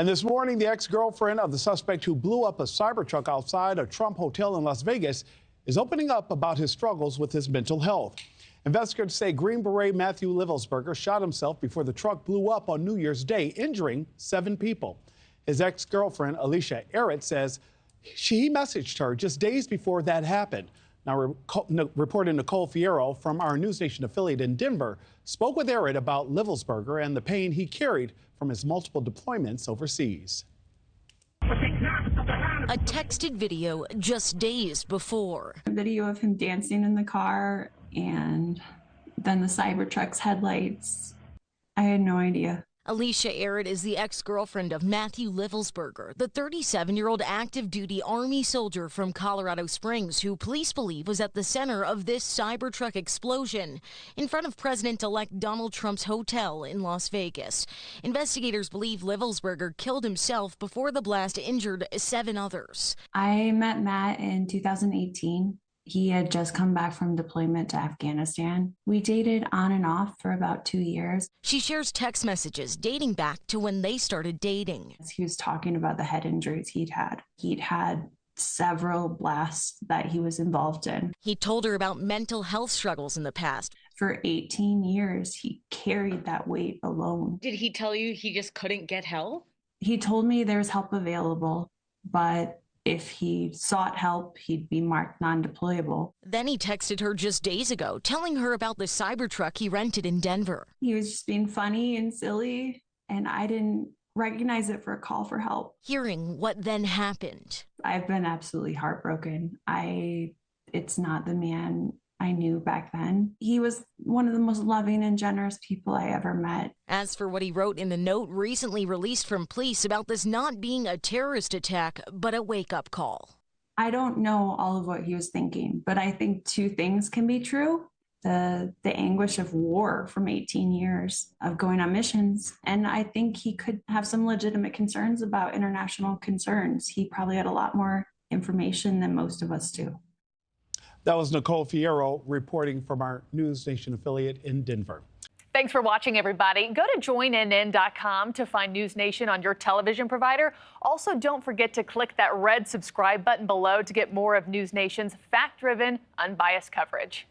And this morning, the ex-girlfriend of the suspect who blew up a Cybertruck outside a Trump hotel in Las Vegas is opening up about his struggles with his mental health. Investigators say Green Beret Matthew Livelsberger shot himself before the truck blew up on New Year's Day, injuring 7 people. His ex-girlfriend, Alicia Arritt, says he messaged her just days before that happened. Now, reporter Nicole Fierro from our NewsNation affiliate in Denver spoke with Arritt about Livelsberger and the pain he carried from his multiple deployments overseas. A texted video just days before. A video of him dancing in the car and then the Cybertruck's headlights. I had no idea. Alicia Arritt is the ex-girlfriend of Matthew Livelsberger, the 37-year-old active-duty Army soldier from Colorado Springs who police believe was at the center of this Cybertruck explosion in front of President-elect Donald Trump's hotel in Las Vegas. Investigators believe Livelsberger killed himself before the blast injured 7 others. I met Matt in 2018. He had just come back from deployment to Afghanistan. We dated on and off for about 2 years. She shares text messages dating back to when they started dating. He was talking about the head injuries he'd had. He'd had several blasts that he was involved in. He told her about mental health struggles in the past. For 18 years, he carried that weight alone. Did he tell you he just couldn't get help? He told me there's help available, but if he sought help, he'd be marked non-deployable. Then he texted her just days ago, telling her about the Cybertruck he rented in Denver. He was just being funny and silly, and I didn't recognize it for a call for help. Hearing what then happened. I've been absolutely heartbroken. It's not the man I knew back then. He was one of the most loving and generous people I ever met. As for what he wrote in the note recently released from police about this not being a terrorist attack, but a wake-up call. I don't know all of what he was thinking, but I think 2 things can be true. The anguish of war from 18 years of going on missions. And I think he could have some legitimate concerns about international concerns. He probably had a lot more information than most of us do. That was Nicole Fierro reporting from our NewsNation affiliate in Denver. Thanks for watching, everybody. Go to joinnn.com to find NewsNation on your television provider. Also, don't forget to click that red subscribe button below to get more of NewsNation's fact-driven, unbiased coverage.